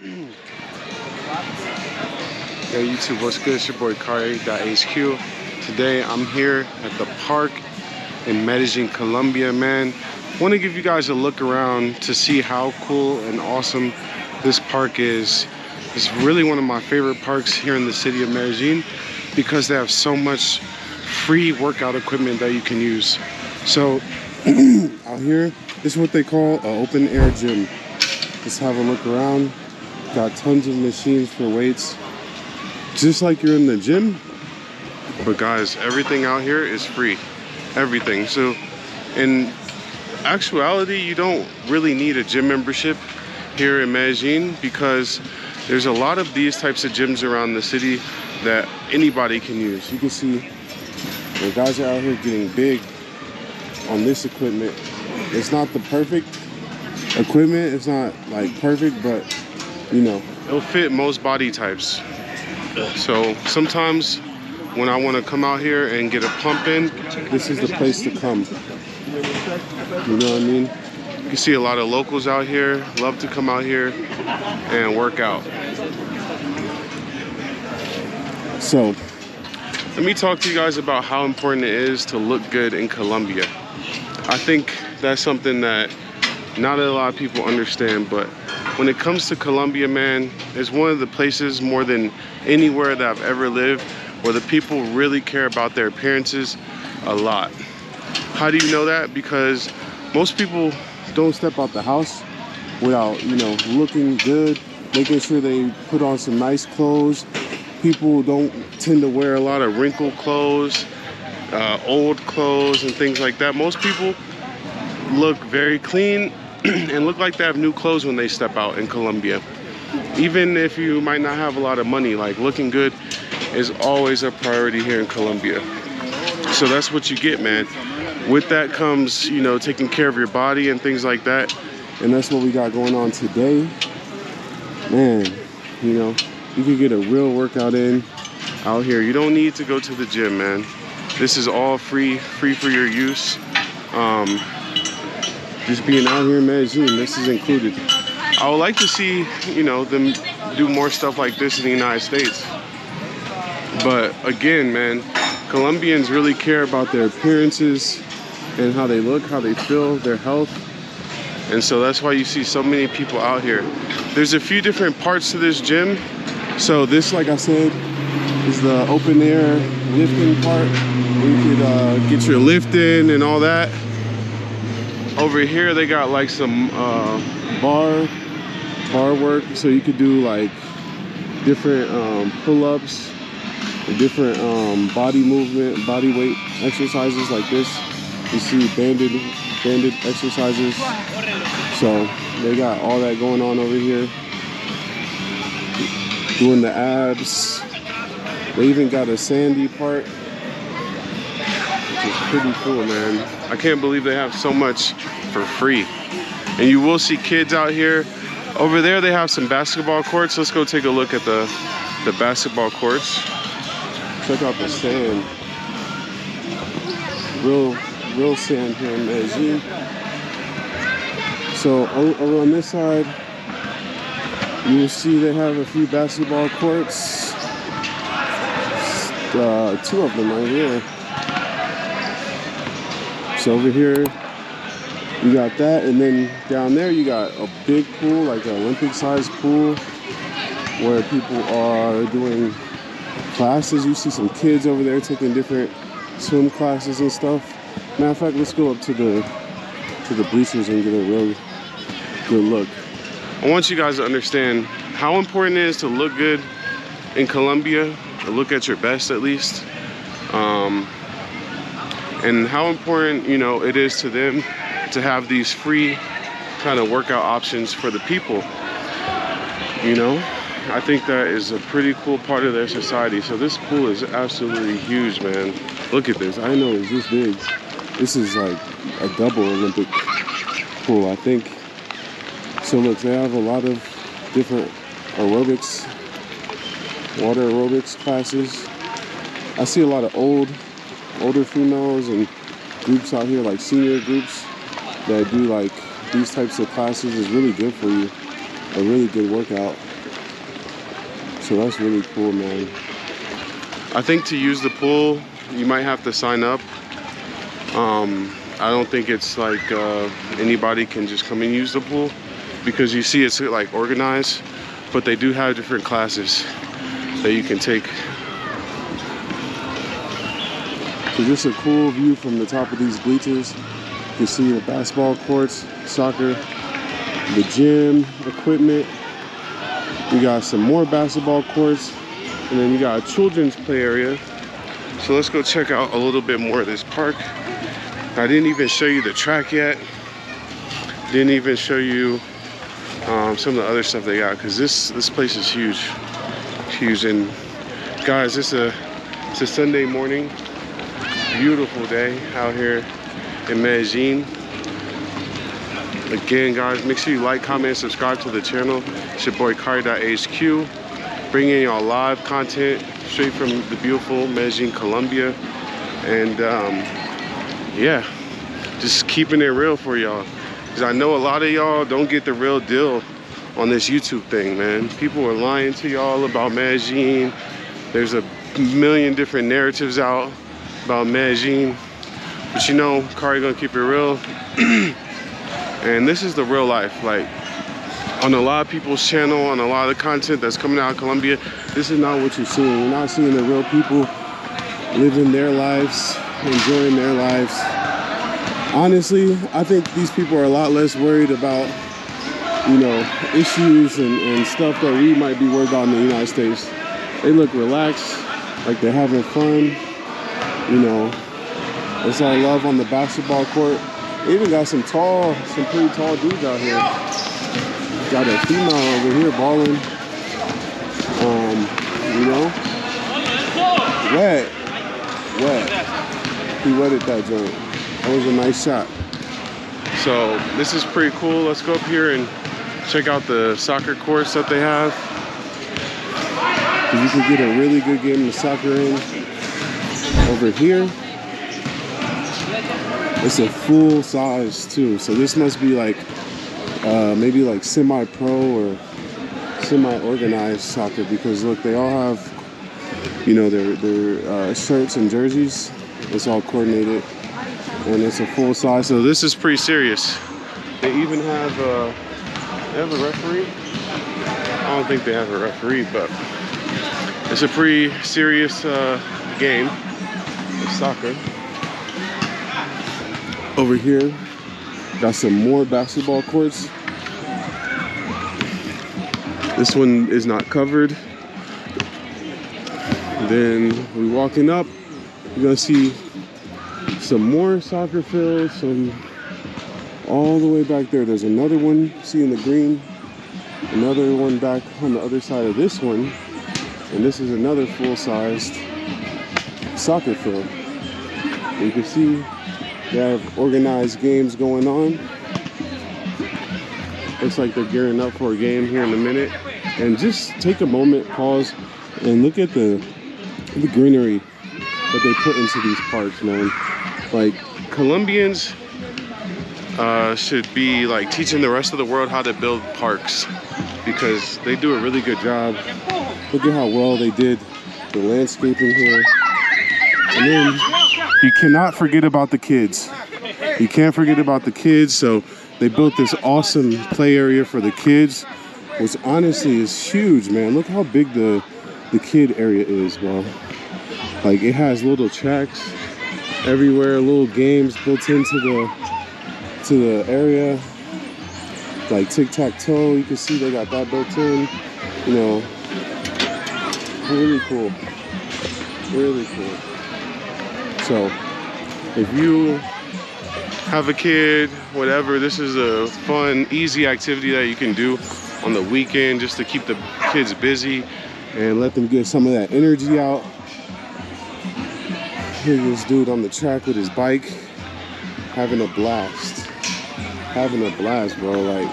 Hey YouTube, what's good? It's your boy Kari, 𝐥𝐤𝐤. Today I'm here at the park in Medellin, Colombia, man. Want to give you guys a look around to see how cool and awesome this park is. It's really one of my favorite parks here in the city of Medellin because they have so much free workout equipment that you can use. So out here, this is what they call an open air gym. Let's have a look around. Got tons of machines for weights, just like you're in the gym. But guys, everything out here is free, everything. So in actuality, you don't really need a gym membership here in Medellin because there's a lot of these types of gyms around the city that anybody can use. You can see the guys are out here getting big on this equipment. It's not the perfect equipment, it's not like perfect, but you know, it'll fit most body types. So sometimes when I want to come out here and get a pump in, this is the place to come. You know what I mean? You can see a lot of locals out here love to come out here and work out. So let me talk to you guys about how important it is to look good in Colombia. I think that's something that not a lot of people understand, but when it comes to Colombia, man, it's one of the places more than anywhere that I've ever lived where the people really care about their appearances a lot. How do you know that? Because most people don't step out the house without, you know, looking good, making sure they put on some nice clothes. People don't tend to wear a lot of wrinkled clothes, old clothes and things like that. Most people look very clean and look like they have new clothes when they step out in Colombia. Even if you might not have a lot of money, like looking good is always a priority here in Colombia. So that's what you get, man. With that comes, you know, taking care of your body and things like that. And that's what we got going on today. Man, you know, you can get a real workout in out here. You don't need to go to the gym, man. This is all free for your use. Just being out here in Medellin, this is included. I would like to see, you know, them do more stuff like this in the United States. But again, man, Colombians really care about their appearances and how they look, how they feel, their health. And so that's why you see so many people out here. There's a few different parts to this gym. So this, like I said, is the open air lifting part. You could get your lift in and all that. Over here they got like some bar work, so you could do like different pull-ups, different body movement, body weight exercises like this. You see banded exercises. So they got all that going on over here. Doing the abs. They even got a sandy part, which is pretty cool, man. I can't believe they have so much for free. And you will see kids out here. Over there they have some basketball courts. Let's go take a look at the basketball courts. Check out the sand. Real sand here in Medellin. So over on this side, you will see they have a few basketball courts. Two of them right here. So over here, you got that, and then down there you got a big pool, like an Olympic-sized pool, where people are doing classes. You see some kids over there taking different swim classes and stuff. Matter of fact, let's go up to the bleachers and get a real good look. I want you guys to understand how important it is to look good in Colombia, or look at your best at least. And how important, you know, it is to them to have these free kind of workout options for the people. You know, I think that is a pretty cool part of their society. So this pool is absolutely huge, man. Look at this. I didn't know it was this big. This is like a double Olympic pool, I think. So look, they have a lot of different aerobics, water aerobics classes. I see a lot of older females and groups out here, like senior groups, that do like these types of classes. Is really good for you. A really good workout. So that's really cool, man. I think to use the pool, you might have to sign up. I don't think it's like anybody can just come and use the pool, because you see it's like organized, but they do have different classes that you can take. So just a cool view from the top of these bleachers. You can see the basketball courts, soccer, the gym equipment. We got some more basketball courts, and then you got a children's play area. So let's go check out a little bit more of this park. I didn't even show you the track yet. Didn't even show you some of the other stuff they got, because this place is huge. It's huge. And guys, it's a Sunday morning. Beautiful day out here in Medellin. Again, guys, make sure you like, comment, and subscribe to the channel. It's your boy Kari 𝐥𝐤𝐞, bringing y'all live content straight from the beautiful Medellin, Colombia. And yeah, just keeping it real for y'all, because I know a lot of y'all don't get the real deal on this YouTube thing, man. People are lying to y'all about Medellin. There's a million different narratives out about Medellin, but you know, Kari gonna keep it real. And this is the real life. Like, on a lot of people's channel, on a lot of the content that's coming out of Colombia, this is not what you're seeing. You're not seeing the real people living their lives, enjoying their lives. Honestly, I think these people are a lot less worried about, you know, issues and stuff that we might be worried about in the United States. They look relaxed, like they're having fun. You know, it's all love on the basketball court. They even got some pretty tall dudes out here. Got a female over here balling. You know, wet. He wetted that joint. That was a nice shot. So this is pretty cool. Let's go up here and check out the soccer courts that they have. You can get a really good game of soccer in over here. It's a full size too, so this must be like maybe like semi-pro or semi-organized soccer, because look, they all have, you know, their shirts and jerseys. It's all coordinated, and it's a full size. So this is pretty serious. They even have a referee. I don't think they have a referee, but it's a pretty serious game of soccer. Over here, got some more basketball courts. This one is not covered. Then we walking up, you're gonna see some more soccer fields, some all the way back there. There's another one, see in the green, another one back on the other side of this one, and this is another full-sized soccer field. You can see they have organized games going on. Looks like they're gearing up for a game here in a minute. And just take a moment, pause, and look at the greenery that they put into these parks, man. Like, Colombians should be like teaching the rest of the world how to build parks, because they do a really good job. Look at how well they did the landscaping here. And then you cannot forget about the kids. You can't forget about the kids. So they built this awesome play area for the kids, which honestly is huge, man. Look how big the kid area is, bro. Like, it has little tracks everywhere, little games built into the area, like tic-tac-toe. You can see they got that built in. You know, really cool, really cool. So if you have a kid, whatever, this is a fun, easy activity that you can do on the weekend just to keep the kids busy and let them get some of that energy out. Here's this dude on the track with his bike, having a blast. Having a blast, bro. Like,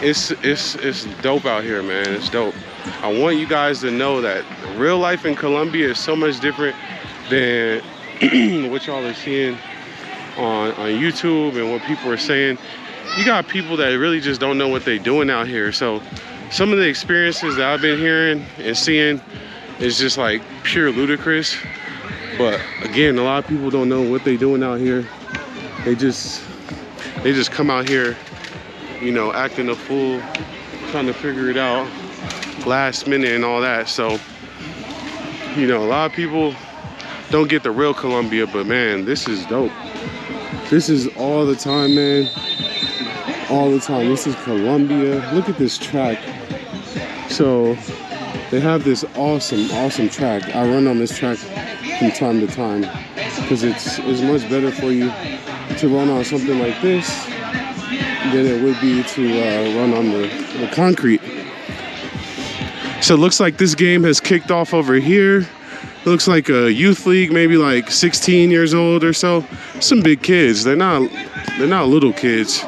it's dope out here, man. It's dope. I want you guys to know that real life in Colombia is so much different than what y'all are seeing on YouTube and what people are saying. You got people that really just don't know what they're doing out here. So some of the experiences that I've been hearing and seeing is just like pure ludicrous. But again, a lot of people don't know what they're doing out here. They just come out here, you know, acting a fool, trying to figure it out last minute and all that. So, you know, a lot of people don't get the real Colombia, but man, this is dope. This is all the time, man. All the time. This is Colombia. Look at this track. So they have this awesome track. I run on this track from time to time because it's much better for you to run on something like this than it would be to run on the concrete. So it looks like this game has kicked off over here. It looks like a youth league, maybe like 16 years old or so. Some big kids. They're not little kids.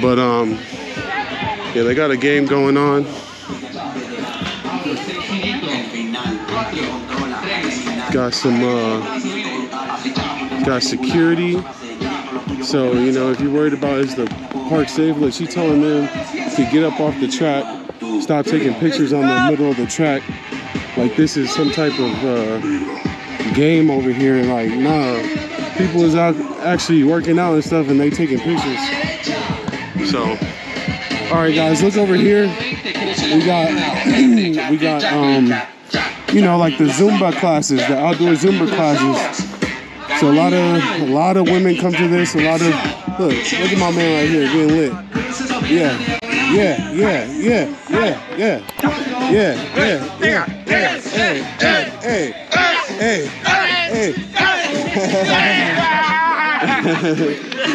But yeah, they got a game going on. Got some got security. So, you know, if you're worried about is the park safe, look, she's telling them to get up off the track, stop taking pictures on the middle of the track. Like this is some type of game over here. Like, nah, people is out actually working out and stuff and they taking pictures. So, all right, guys, look over here. We got you know, like the Zumba classes, the outdoor Zumba classes. So a lot of women come to this. A lot of look at my man right here getting lit. Yeah.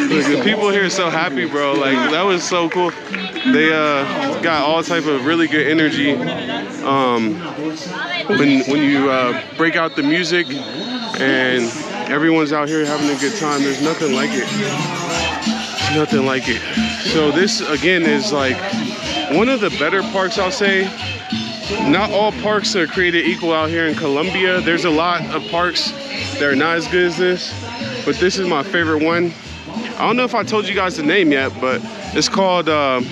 Look, the people here are so happy, bro. Like, that was so cool. They got all type of really good energy. When you break out the music and everyone's out here having a good time, there's nothing like it. Nothing like it. So this again is like one of the better parks, I'll say. Not all parks are created equal out here in Colombia. There's a lot of parks that are not as good as this, but this is my favorite one. I don't know if I told you guys the name yet, but it's called Medellin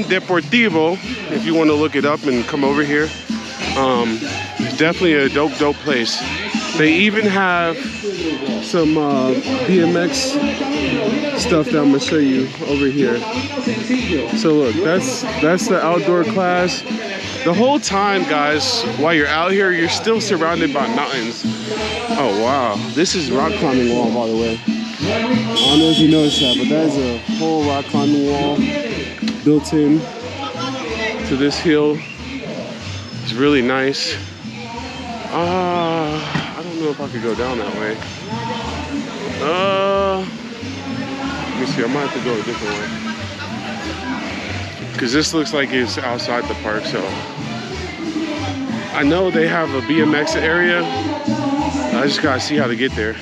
Deportivo. If you want to look it up and come over here, it's definitely a dope place. They even have some BMX stuff that I'm gonna show you over here. So look, that's the outdoor class. The whole time, guys, while you're out here, you're still surrounded by mountains. Oh wow, this is rock climbing wall, by the way. I don't know if you noticed that, but that is a whole rock climbing wall built in to this hill. It's really nice. I don't know if I could go down that way. Let me see, I might have to go a different way. Because this looks like it's outside the park, so. I know they have a BMX area. I just gotta see how to get there.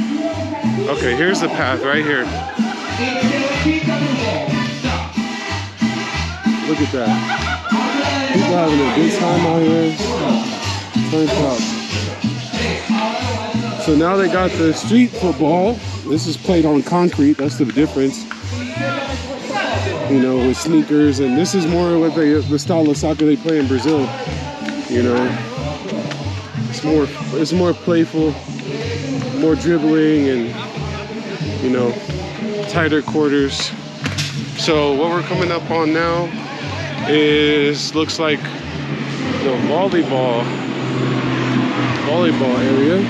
Okay, here's the path right here. Look at that. People having a good time out here. Turn up. So now they got the street football. This is played on concrete. That's the difference. You know, with sneakers, and this is more what the style of soccer they play in Brazil. You know, it's more playful, more dribbling, and you know, tighter quarters. So what we're coming up on now is looks like the volleyball area.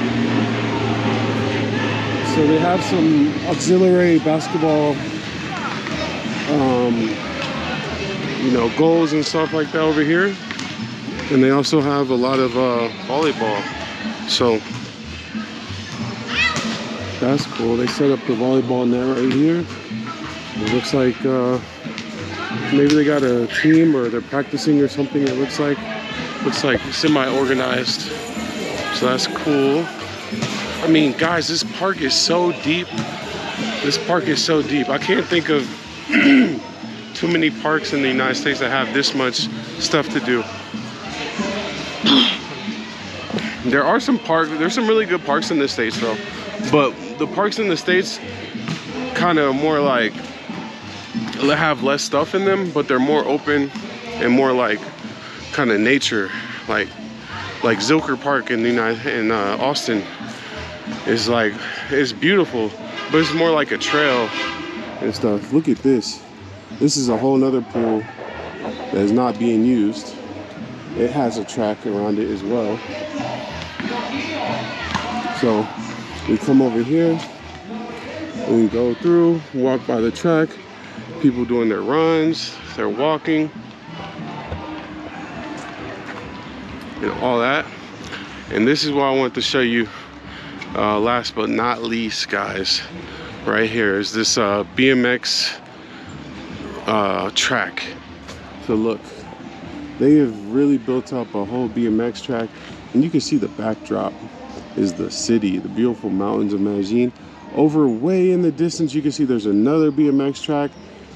So they have some auxiliary basketball, you know, goals and stuff like that over here. And they also have a lot of volleyball. So that's cool. They set up the volleyball net right here. It looks like maybe they got a team or they're practicing or something. It looks like semi-organized. So that's cool. I mean, guys, this park is so deep. This park is so deep. I can't think of too many parks in the United States that have this much stuff to do. There's some really good parks in the States though. But the parks in the States kind of more like have less stuff in them, but they're more open and more like kind of nature, like Zilker Park in Austin is like, it's beautiful, but it's more like a trail and stuff. Look at this. This is a whole nother pool that is not being used. It has a track around it as well. So we come over here, we go through, walk by the track, people doing their runs, they're walking, and all that. And this is what I want to show you last but not least, guys. Right here is this BMX track. So look, they have really built up a whole BMX track, and you can see the backdrop is the city, the beautiful mountains of Medellin. Over way in the distance, you can see there's another BMX track.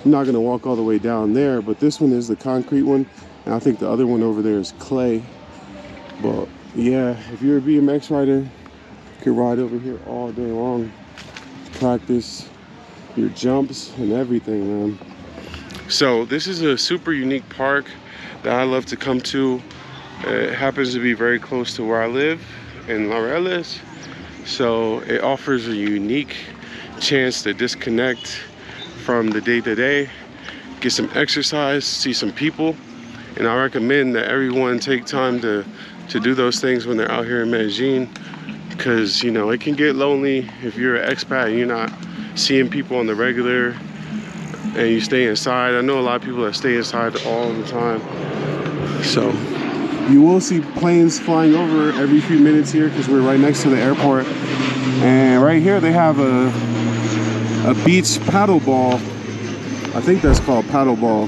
I'm not gonna walk all the way down there, but this one is the concrete one, and I think the other one over there is clay. But yeah, if you're a BMX rider, you can ride over here all day long, practice your jumps and everything, man. So this is a super unique park that I love to come to. It happens to be very close to where I live in Laureles, so it offers a unique chance to disconnect from the day-to-day, get some exercise, see some people, and I recommend that everyone take time to do those things when they're out here in Medellin, because you know it can get lonely if you're an expat and you're not seeing people on the regular and you stay inside. I know a lot of people that stay inside all the time, so you will see planes flying over every few minutes here because we're right next to the airport. And right here they have a beach paddle ball. I think that's called paddle ball.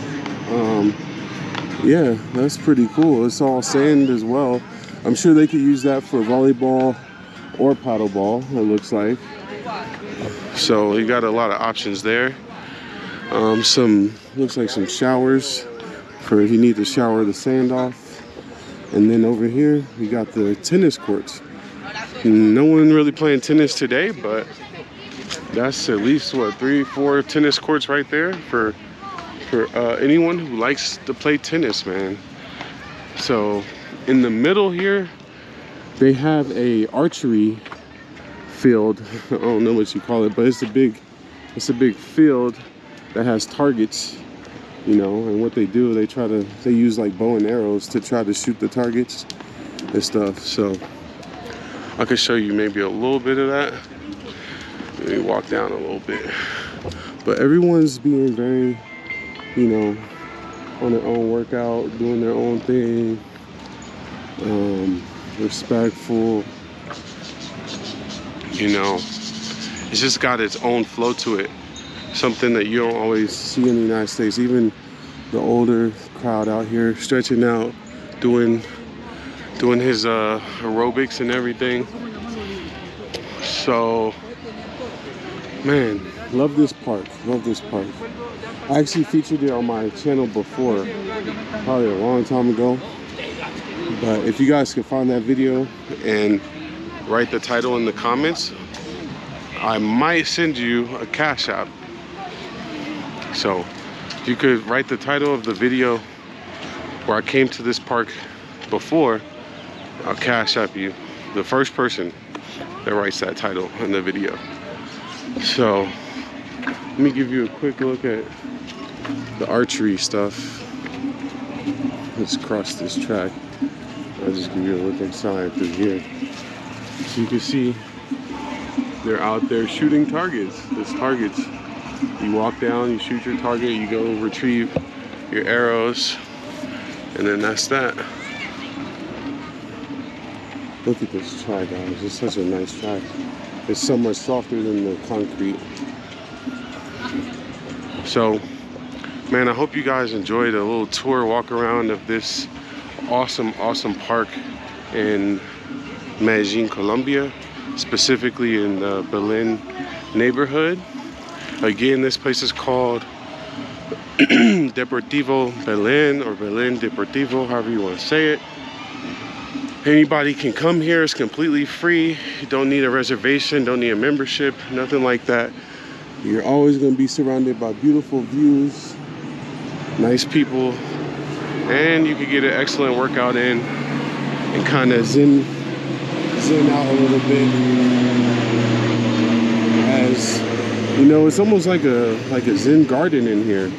Yeah, that's pretty cool. It's all sand as well. I'm sure they could use that for volleyball or paddle ball, it looks like. So you got a lot of options there. Looks like some showers for if you need to shower the sand off. And then over here we got the tennis courts. No one really playing tennis today, but that's at least what, 3-4 tennis courts right there for anyone who likes to play tennis, man. So in the middle here they have a archery field. I don't know what you call it, but it's a big field that has targets, you know. And what they do, they use like bow and arrows to try to shoot the targets and stuff. So I could show you maybe a little bit of that. Let me walk down a little bit. But everyone's being very, you know, on their own workout, doing their own thing, respectful, you know. It's just got its own flow to it, something that you don't always see in the United States. Even the older crowd out here stretching out, doing his aerobics and everything. So man, love this park, love this park. I actually featured it on my channel before, probably a long time ago. But if you guys can find that video and write the title in the comments, I might send you a Cash App. So if you could write the title of the video where I came to this park before, I'll Cash App you, the first person that writes that title in the video. So let me give you a quick look at the archery stuff. Let's cross this track. I'll just give you a look inside through here. So you can see they're out there shooting targets. There's targets. You walk down, you shoot your target, you go retrieve your arrows, and then that's that. Look at this track, guys. It's such a nice track. It's so much softer than the concrete. So, man, I hope you guys enjoyed a little tour, walk around of this awesome park in Medellin, Colombia, specifically in the Medellin neighborhood. Again, this place is called Deportivo Medellin, or Medellin Deportivo, however you want to say it. Anybody can come here. It's completely free. You don't need a reservation, don't need a membership, nothing like that. You're always going to be surrounded by beautiful views, nice people, and you can get an excellent workout in and kind of zen out a little bit. As you know, it's almost like a zen garden in here.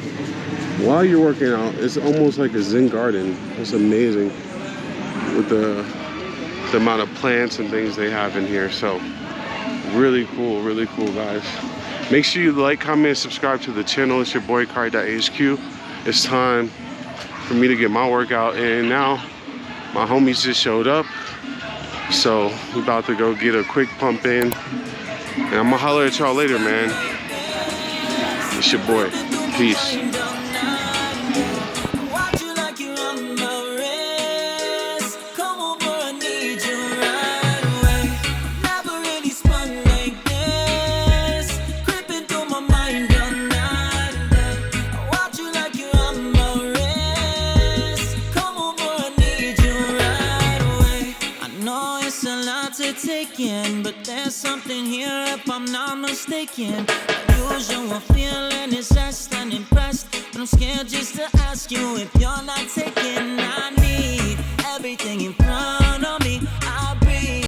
While you're working out, it's almost like a zen garden. It's amazing with the amount of plants and things they have in here. So really cool, guys. Make sure you like, comment, and subscribe to the channel. It's your boy Kari.𝐤𝐤𝐞. It's time for me to get my workout in now. My homies just showed up, so we about to go get a quick pump in, and I'm gonna holler at y'all later, man. It's your boy. Peace. But there's something here if I'm not mistaken. Unusual feeling is just unimpressed, but I'm scared just to ask you if you're not taking. I need everything in front